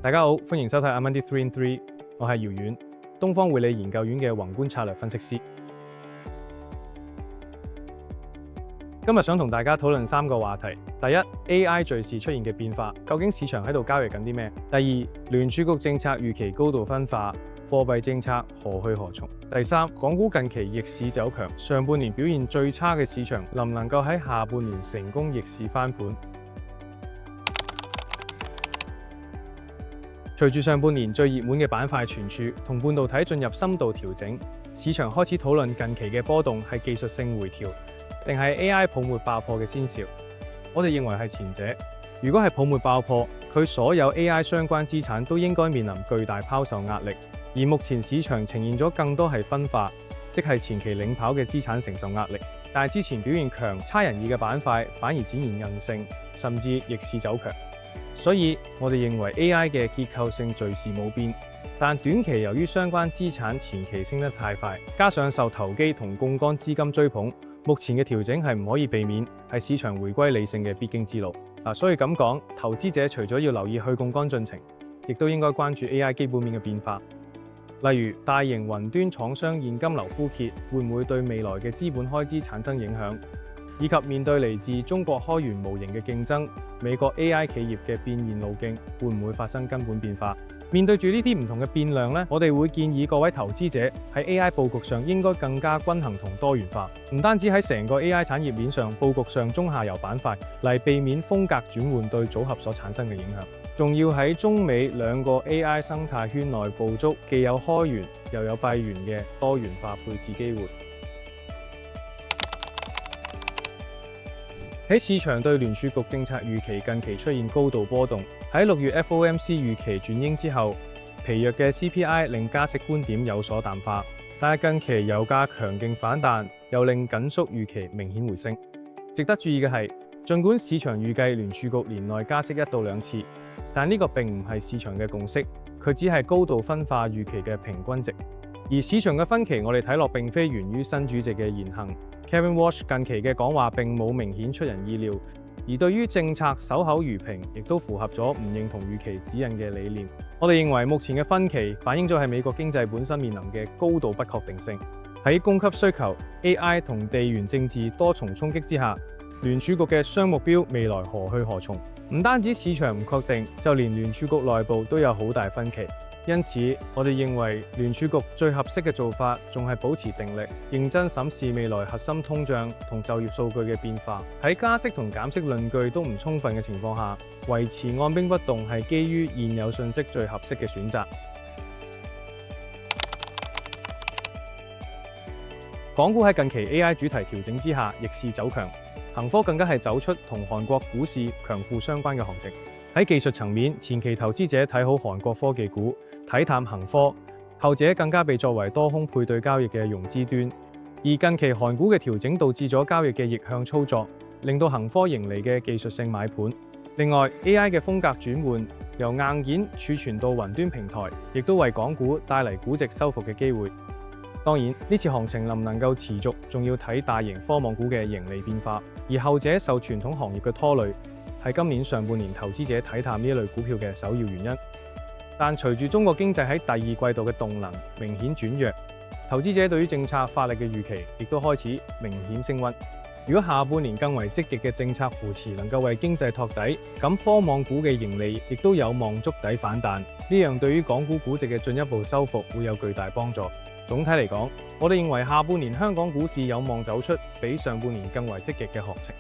大家好，歡迎收睇阿 Monday 3 in 3，我係姚遠，東方匯理研究院嘅宏觀策略分析師。今日想同大家討論3個話題。第一 ，AI 隨時出現嘅變化，究竟市場喺度交易緊啲咩？第二，聯儲局政策預期高度分化，貨幣政策何去何從？第三，港股近期逆市走強，上半年表現最差嘅市場，能唔能夠喺下半年成功逆市翻盤？隨住上半年最熱門嘅板塊存儲同半導體進入深度調整，市場開始討論近期嘅波動係技術性回調，定係 AI 泡沫爆破嘅先兆？我哋認為係前者。如果係泡沫爆破，佢所有 AI 相關資產都應該面臨巨大拋售壓力，而目前市場呈現咗更多係分化，即係前期領跑嘅資產承受壓力，但係之前表現強差人意嘅板塊反而展現韌性，甚至逆市走強。所以我哋認為 AI 嘅結構性隨時冇變，但短期由於相關資產前期升得太快，加上受投機同槓桿資金追捧，目前嘅調整係唔可以避免，係市場回歸理性嘅必經之路。所以咁講，投資者除咗要留意去槓桿進程，亦都應該關注 AI 基本面嘅變化。例如大型雲端廠商現金流枯竭，會唔會對未來嘅資本開支產生影響？以及面對嚟自中國開源模型嘅競爭，美國 AI 企業嘅變現路徑會唔會發生根本變化？面對住呢啲唔同嘅變量呢，我哋會建議各位投資者喺 AI 佈局上應該更加均衡同多元化，唔單止喺成個 AI 產業鏈上佈局上中下游板塊，嚟避免風格轉換對組合所產生嘅影響，仲要喺中美兩個 AI 生態圈內捕捉既有開源又有閉源嘅多元化配置機會。喺市場對聯儲局政策預期近期出現高度波動，喺6月 FOMC 預期轉鷹之後，疲弱嘅 CPI 令加息觀點有所淡化，但係近期油價強勁反彈，又令緊縮預期明顯回升。值得注意嘅係，儘管市場預計聯儲局年內加息1到2次，但呢個並唔係市場嘅共識，佢只係高度分化預期嘅平均值。而市場嘅分歧，我哋睇落並非源於新主席嘅言行。Kevin Walsh 近期嘅講話並冇明顯出人意料，而對於政策守口如瓶，亦都符合咗唔認同預期指引嘅理念。我哋認為目前嘅分歧反映咗係美國經濟本身面臨嘅高度不確定性。喺供給需求、AI 同地緣政治多重衝擊之下，聯儲局嘅雙目標未來何去何從？唔單止市場唔確定，就連聯儲局內部都有好大分歧。因此，我哋認為聯儲局最合適嘅做法仲係保持定力，認真審視未來核心通脹同就業數據嘅變化。喺加息同減息論據都唔充分嘅情況下，維持按兵不動係基於現有信息最合適嘅選擇。港股喺近期 AI 主題調整之下逆市走強，恒科更加係走出同韓國股市強負相關嘅行情。喺技術層面，前期投資者睇好韓國科技股，睇淡恒科，後者更加被作為多空配對交易嘅融資端。而近期韓股嘅調整導致咗交易嘅逆向操作，令到恒科迎嚟嘅技術性買盤。另外 AI 嘅風格轉換，由硬件儲存到雲端平台，亦都為港股帶嚟估值收復嘅機會。當然，呢次行情能唔能夠持續，仲要睇大型科網股嘅盈利變化，而後者受傳統行業嘅拖累，係今年上半年投資者睇淡呢一類股票嘅首要原因。但隨住中國經濟喺第二季度嘅動能明顯轉弱，投資者對於政策發力嘅預期亦都開始明顯升溫。如果下半年更為積極嘅政策扶持能夠為經濟托底，咁科網股嘅盈利亦都有望觸底反彈，呢樣對於港股估值嘅進一步收復會有巨大幫助。總體嚟講，我哋認為下半年香港股市有望走出比上半年更為積極嘅行情。